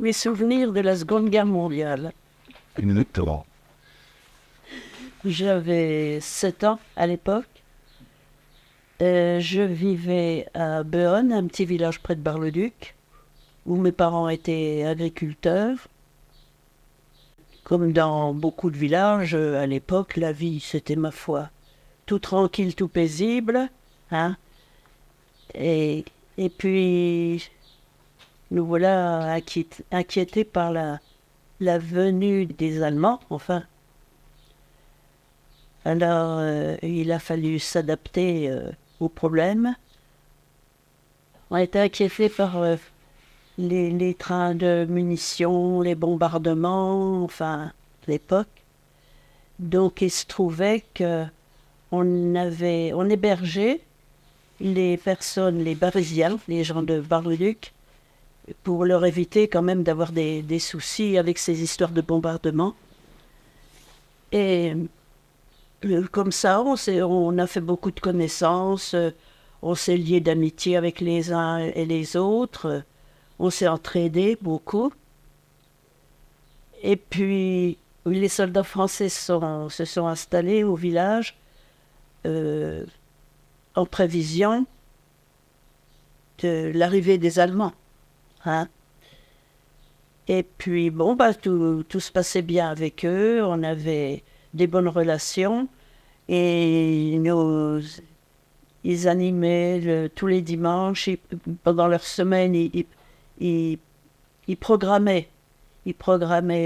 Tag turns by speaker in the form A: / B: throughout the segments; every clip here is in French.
A: mes souvenirs de la Seconde Guerre mondiale.
B: Exactement.
A: J'avais 7 ans à l'époque. Je vivais à Beonne, un petit village près de Bar-le-Duc, où mes parents étaient agriculteurs. Comme dans beaucoup de villages, à l'époque, la vie, c'était, ma foi, tout tranquille, tout paisible. Hein. Et puis, nous voilà inquiétés par la venue des Allemands, enfin. Alors, il a fallu s'adapter au problème. On était inquiétés par les trains de munitions, les bombardements, enfin, à l'époque. Donc, il se trouvait qu'on hébergeait les personnes, les Parisiens, les gens de Bar-le-Duc, pour leur éviter quand même d'avoir des soucis avec ces histoires de bombardement. Et comme ça, on a fait beaucoup de connaissances, on s'est liés d'amitié avec les uns et les autres, on s'est entraidés beaucoup. Et puis, les soldats français se sont installés au village en prévision de l'arrivée des Allemands. Hein. Et puis, bon, tout se passait bien avec eux, on avait des bonnes relations, et ils animaient tous les dimanches, pendant leur semaine, ils programmaient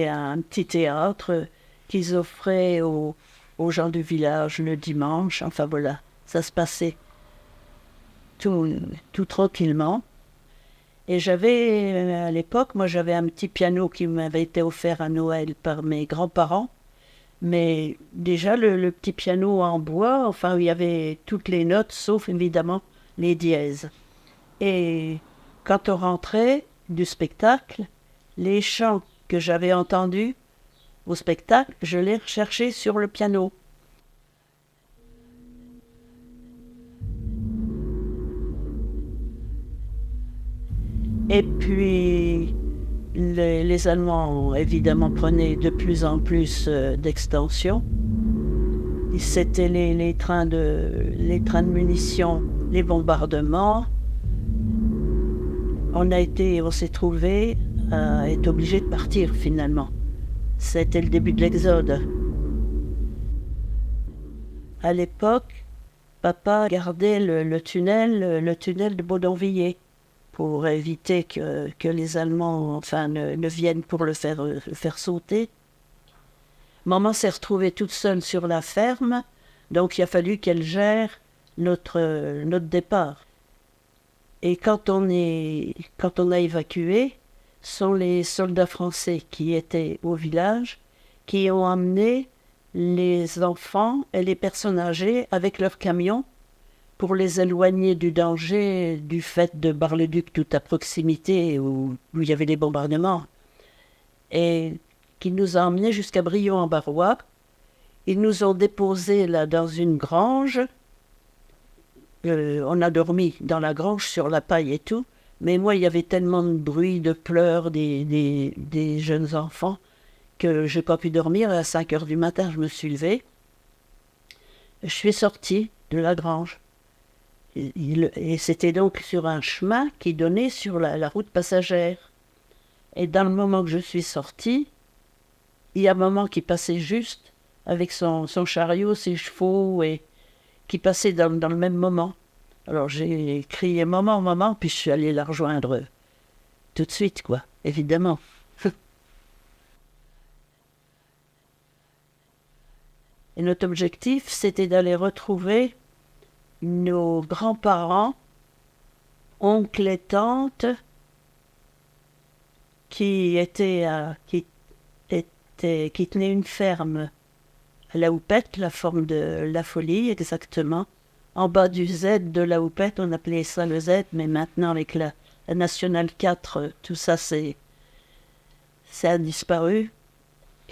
A: un petit théâtre qu'ils offraient aux gens du village le dimanche. Enfin voilà, ça se passait tout tranquillement. Et à l'époque, moi j'avais un petit piano qui m'avait été offert à Noël par mes grands-parents. Mais déjà, le petit piano en bois, enfin, il y avait toutes les notes, sauf évidemment les dièses. Et quand on rentrait du spectacle, les chants que j'avais entendus au spectacle, je les recherchais sur le piano. Et puis, les Allemands, évidemment, prenaient de plus en plus d'extension. C'était les trains de munitions, les bombardements. On s'est trouvé à être obligé de partir finalement. C'était le début de l'exode. À l'époque, papa gardait le tunnel de Baudonvillers, pour éviter que les Allemands enfin, ne viennent pour le faire sauter. Maman s'est retrouvée toute seule sur la ferme, donc il a fallu qu'elle gère notre départ. Et quand on a évacué, ce sont les soldats français qui étaient au village, qui ont amené les enfants et les personnes âgées avec leurs camions pour les éloigner du danger du fait de Bar-le-Duc tout à proximité où il y avait des bombardements. Et qui nous a emmenés jusqu'à Brillon-en-Barrois. Ils nous ont déposés là dans une grange. On a dormi dans la grange sur la paille et tout. Mais moi, il y avait tellement de bruit, de pleurs des jeunes enfants que je n'ai pas pu dormir. À 5 heures du matin, je me suis levée. Je suis sortie de la grange. Et c'était donc sur un chemin qui donnait sur la route passagère. Et dans le moment que je suis sortie, il y a maman qui passait juste avec son chariot, ses chevaux, et qui passait dans le même moment. Alors j'ai crié « Maman, maman », puis je suis allée la rejoindre tout de suite, quoi, évidemment. Et notre objectif, c'était d'aller retrouver nos grands-parents, oncles et tantes, qui tenaient une ferme à la Houppette, la forme de la Folie exactement. En bas du Z de la Houppette, on appelait ça le Z, mais maintenant avec la Nationale 4, tout ça ça a disparu.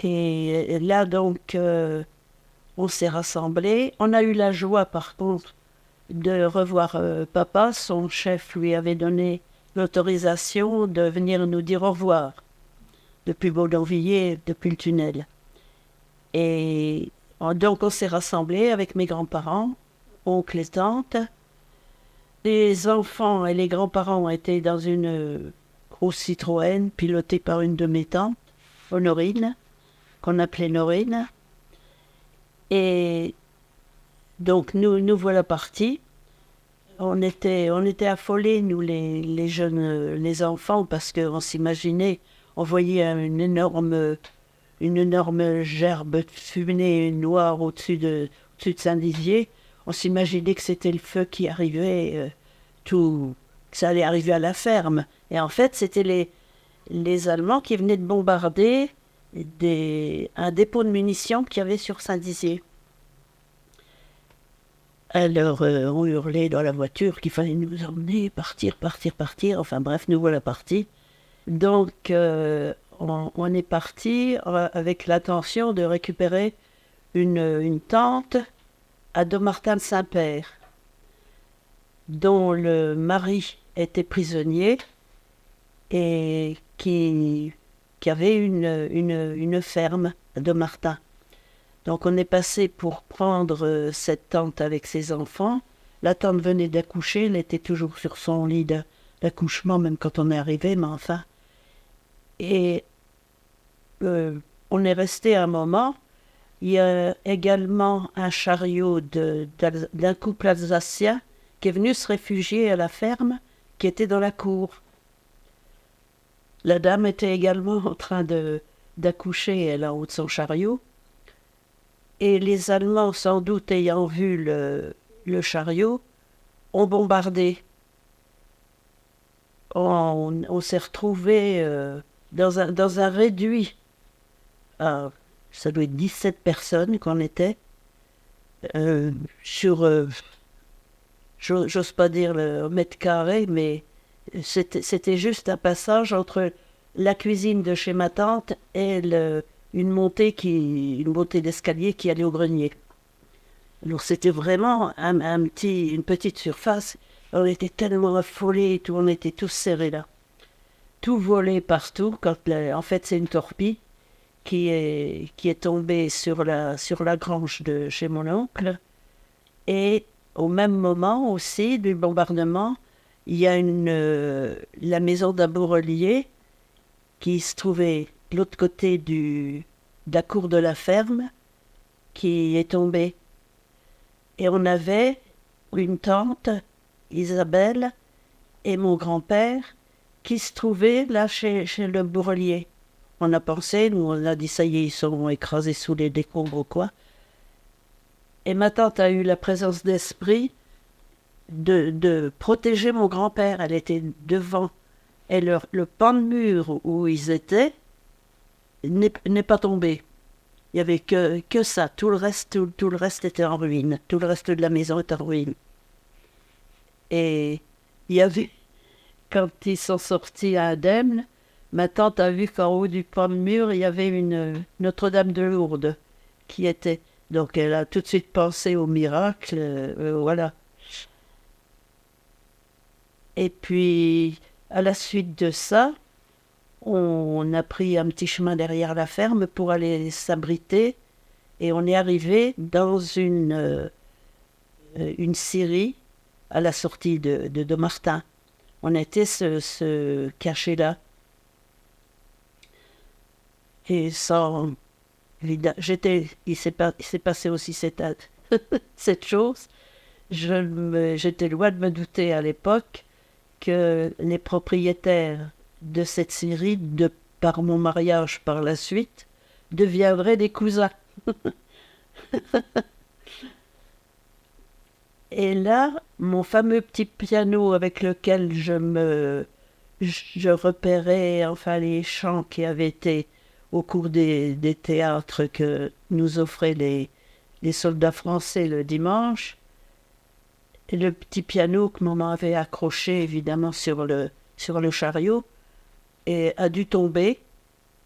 A: Et là donc, on s'est rassemblés. On a eu la joie par contre de revoir papa. Son chef lui avait donné l'autorisation de venir nous dire au revoir. depuis Baudonvillers, depuis le tunnel. Et donc on s'est rassemblés avec mes grands-parents, oncles et tantes. Les enfants et les grands-parents étaient dans une grosse Citroën pilotée par une de mes tantes, Honorine, qu'on appelait Norine. Et donc nous voilà partis. On était affolés, nous les jeunes, les enfants, parce qu'on s'imaginait, on voyait une énorme gerbe de fumée noire au-dessus de Saint-Dizier. On s'imaginait que c'était le feu qui arrivait, que ça allait arriver à la ferme. Et en fait, c'était les Allemands qui venaient de bombarder un dépôt de munitions qu'il y avait sur Saint-Dizier. Alors, on hurlait dans la voiture qu'il fallait nous emmener, partir. Enfin bref, nous voilà partis. Donc, on est parti avec l'intention de récupérer une tante à Dommartin-Saint-Père, dont le mari était prisonnier et qui avait une ferme à Dommartin. Donc on est passé pour prendre cette tante avec ses enfants. La tante venait d'accoucher, elle était toujours sur son lit d'accouchement, même quand on est arrivé, mais enfin. Et on est resté un moment. Il y a également un chariot d'un couple alsacien qui est venu se réfugier à la ferme, qui était dans la cour. La dame était également en train d'accoucher, elle, en haut de son chariot. Et les Allemands, sans doute ayant vu le chariot, ont bombardé. On s'est retrouvés dans un réduit. Ça doit être 17 personnes qu'on était. J'ose pas dire le mètre carré, mais c'était juste un passage entre la cuisine de chez ma tante et une montée d'escalier qui allait au grenier. Alors c'était vraiment une petite surface. On était tellement affolés, on était tous serrés là. Tout volait partout. En fait, c'est une torpille qui est tombée sur la grange de chez mon oncle. Et au même moment aussi du bombardement, il y a la maison d'un bourrelier qui se trouvait de l'autre côté de la cour de la ferme, qui est tombée. Et on avait une tante, Isabelle, et mon grand-père, qui se trouvaient là chez le bourrelier. On a pensé, nous on a dit ça y est, ils sont écrasés sous les décombres ou quoi. Et ma tante a eu la présence d'esprit de protéger mon grand-père. Elle était devant. Et le pan de mur où ils étaient n'est pas tombé. Il n'y avait que ça. Tout le reste était en ruine. Tout le reste de la maison était en ruine. Et il y avait, quand ils sont sortis indemnes, ma tante a vu qu'en haut du pan de mur, il y avait une Notre-Dame de Lourdes qui était. Donc elle a tout de suite pensé au miracle, voilà. Et puis, à la suite de ça, on a pris un petit chemin derrière la ferme pour aller s'abriter. Et on est arrivé dans une scierie à la sortie de Dommartin. On était se cacher là. Et sans... il s'est passé aussi cette chose. J'étais loin de me douter à l'époque que les propriétaires de cette scierie, par mon mariage par la suite, deviendraient des cousins. Et là, mon fameux petit piano avec lequel je repérais enfin les chants qui avaient été au cours des théâtres que nous offraient les soldats français le dimanche, et le petit piano que maman avait accroché évidemment sur le chariot et a dû tomber.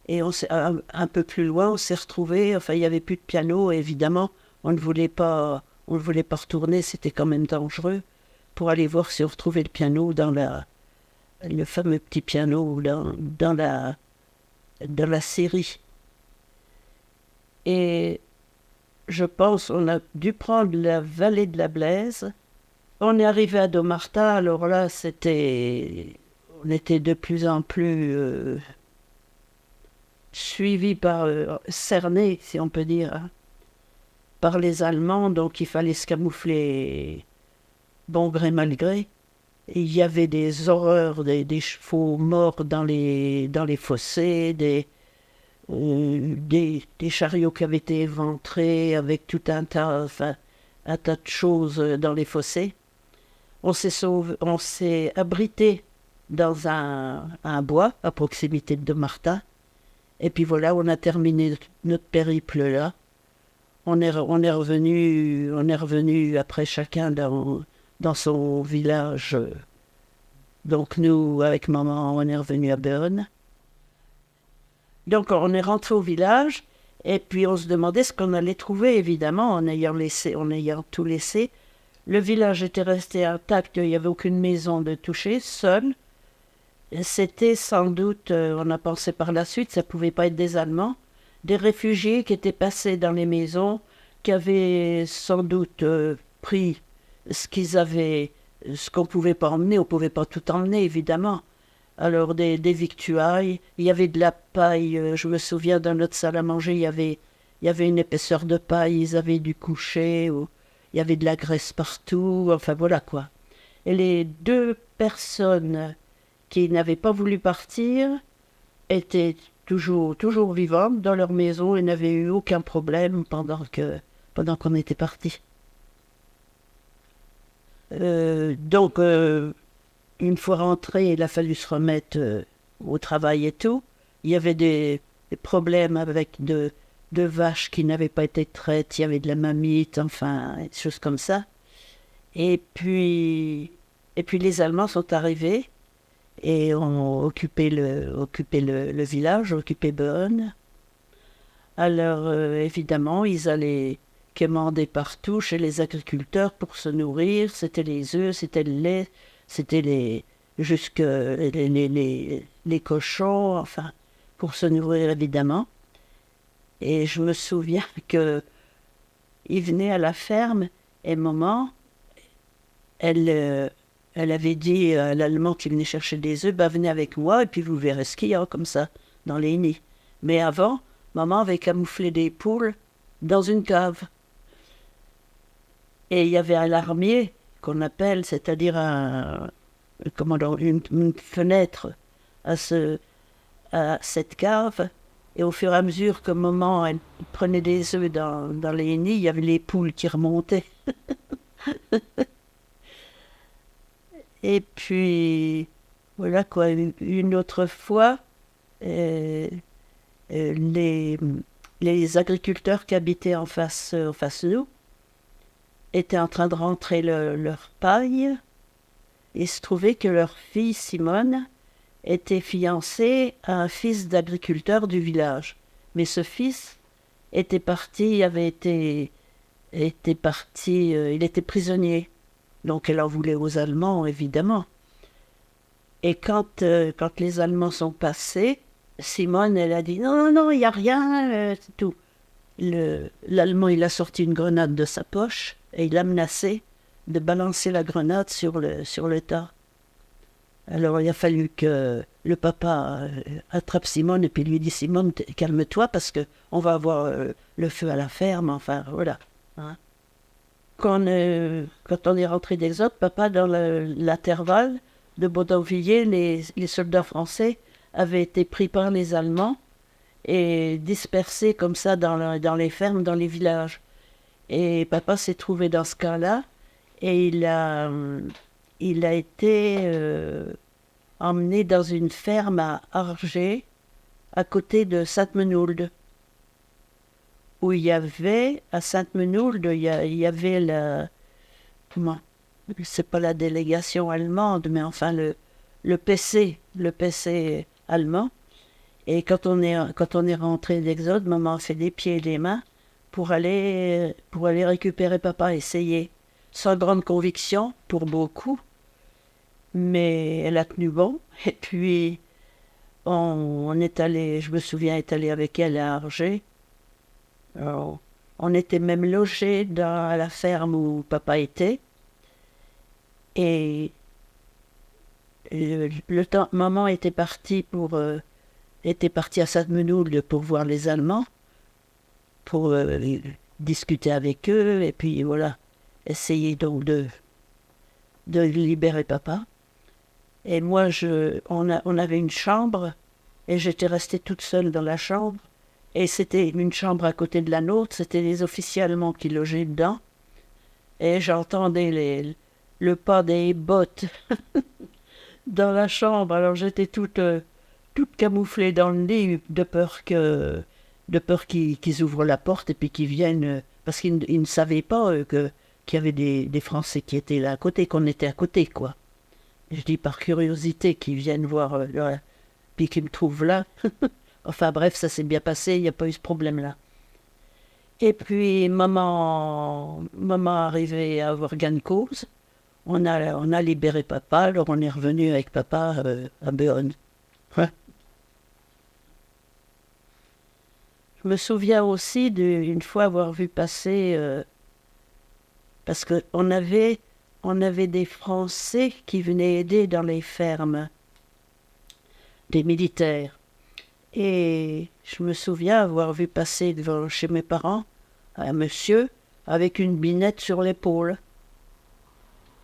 A: Et un peu plus loin, on s'est retrouvés, enfin il n'y avait plus de piano, et évidemment on ne voulait pas retourner, c'était quand même dangereux, pour aller voir si on retrouvait le piano le fameux petit piano dans de la Syrie. Et je pense on a dû prendre la vallée de la Blaise. On est arrivé à Domarta, alors là, on était de plus en plus suivis cernés, si on peut dire, hein, par les Allemands, donc il fallait se camoufler bon gré mal gré. Et il y avait des horreurs, des chevaux morts dans les fossés, des chariots qui avaient été éventrés avec tout un tas de choses dans les fossés. On s'est abrité dans un bois à proximité de Martha. Et puis voilà, on a terminé notre périple là. On est revenu après chacun dans son village. Donc nous, avec maman, on est revenu à Bern. Donc on est rentré au village et puis on se demandait ce qu'on allait trouver, évidemment, en ayant tout laissé. Le village était resté intact, il n'y avait aucune maison de toucher, seul. C'était sans doute, on a pensé par la suite, ça ne pouvait pas être des Allemands, des réfugiés qui étaient passés dans les maisons, qui avaient sans doute pris ce qu'on ne pouvait pas emmener, on ne pouvait pas tout emmener, évidemment. Alors des victuailles, il y avait de la paille, je me souviens dans notre salle à manger, il y avait une épaisseur de paille, ils avaient du coucher, il y avait de la graisse partout, enfin voilà quoi. Et les 2 personnes qui n'avaient pas voulu partir étaient toujours vivantes dans leur maison et n'avaient eu aucun problème pendant qu'on était partis. Donc, une fois rentré, il a fallu se remettre au travail et tout. Il y avait des problèmes avec de vaches qui n'avaient pas été traites, il y avait de la mamite, enfin, des choses comme ça. Et puis les Allemands sont arrivés et ont occupé le village, occupé Bonn. Alors, évidemment, ils allaient quémander partout chez les agriculteurs pour se nourrir. C'était les œufs, c'était le lait, c'était les cochons, enfin, pour se nourrir, évidemment. Et je me souviens qu'ils venaient à la ferme et maman, elle avait dit à l'Allemand qui venait chercher des œufs, bah, venez avec moi et puis vous verrez ce qu'il y a comme ça, dans les nids. Mais avant, maman avait camouflé des poules dans une cave. Et il y avait un larmier qu'on appelle, c'est-à-dire une fenêtre à cette cave. Et au fur et à mesure que maman elle prenait des œufs dans les nids, il y avait les poules qui remontaient. Et puis, voilà quoi, une autre fois, les agriculteurs qui habitaient en face de nous étaient en train de rentrer leur paille. Il se trouvait que leur fille Simone était fiancée à un fils d'agriculteur du village. Mais ce fils était parti, il était prisonnier. Donc elle en voulait aux Allemands, évidemment. Et quand les Allemands sont passés, Simone, elle a dit « Non, non, il n'y a rien, c'est tout ». L'Allemand, il a sorti une grenade de sa poche et il a menacé de balancer la grenade sur le tas. Alors il a fallu que le papa attrape Simone et puis lui dit « Simone, calme-toi parce qu'on va avoir le feu à la ferme, enfin voilà. Hein. » Quand on est rentré d'Exode, papa, dans l'intervalle de Baudonvillers, les soldats français avaient été pris par les Allemands et dispersés comme ça dans les fermes, dans les villages. Et papa s'est trouvé dans ce cas-là et il a été emmené dans une ferme à Arger, à côté de Sainte-Menoulde, où à Sainte-Menoulde, il y avait c'est pas la délégation allemande, mais enfin le PC allemand. Et quand on est rentré d'Exode, maman a fait des pieds et des mains pour aller récupérer papa, essayer. Sans grande conviction pour beaucoup, mais elle a tenu bon. Et puis, on est allé, je me souviens être allé avec elle à Arger. Alors, on était même logés à la ferme où papa était. Et le temps, maman était partie à Sainte-Menehould pour voir les Allemands, pour discuter avec eux, et puis voilà, essayer donc de libérer papa. Et moi, on avait une chambre, et j'étais restée toute seule dans la chambre. Et c'était une chambre à côté de la nôtre, c'était les officiers allemands qui logeaient dedans. Et j'entendais le pas des bottes dans la chambre. Alors j'étais toute camouflée dans le lit de peur qu'ils ouvrent la porte et puis qu'ils viennent. Parce qu'ils ne savaient pas qu'il y avait des Français qui étaient là à côté, qu'on était à côté, quoi. Je dis par curiosité qu'ils viennent voir, puis qu'ils me trouvent là. Enfin bref, ça s'est bien passé, il n'y a pas eu ce problème-là. Et puis maman arrivait à avoir gain de cause. On a libéré papa, alors on est revenu avec papa à Béonne. Ouais. Je me souviens aussi d'une fois avoir vu passer, parce qu'on avait des Français qui venaient aider dans les fermes, des militaires. Et je me souviens avoir vu passer devant chez mes parents un monsieur avec une binette sur l'épaule.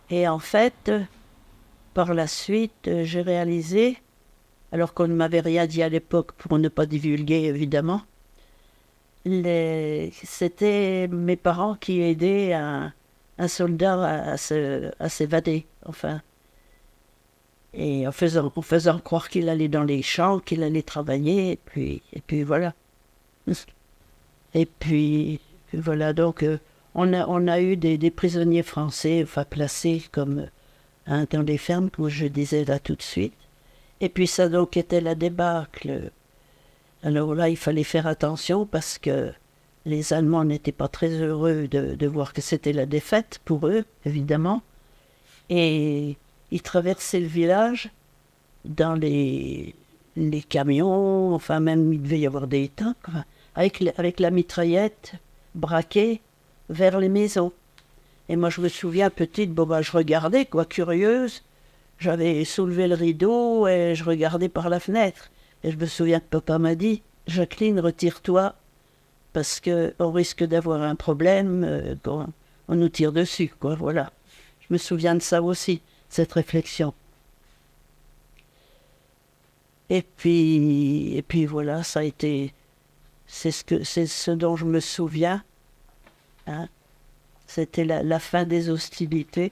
A: Et en fait, par la suite, j'ai réalisé, alors qu'on ne m'avait rien dit à l'époque pour ne pas divulguer évidemment, c'était mes parents qui aidaient un soldat à s'évader, enfin. Et en faisant croire qu'il allait dans les champs, qu'il allait travailler, et puis voilà. Et puis voilà, donc on a eu des prisonniers français, enfin placés comme dans des fermes, comme je disais là tout de suite. Et puis ça donc était la débâcle. Alors là, il fallait faire attention parce que les Allemands n'étaient pas très heureux de voir que c'était la défaite pour eux, évidemment. Et ils traversaient le village dans les camions, enfin même il devait y avoir des tanks, enfin, avec la mitraillette braquée vers les maisons. Et moi je me souviens petite, bon ben je regardais, quoi, curieuse, j'avais soulevé le rideau et je regardais par la fenêtre. Et je me souviens que papa m'a dit, Jacqueline, retire-toi, parce qu'on risque d'avoir un problème quand on nous tire dessus, quoi, voilà. Je me souviens de ça aussi, cette réflexion. Et puis voilà, ça a été, c'est ce dont je me souviens, hein. C'était la fin des hostilités.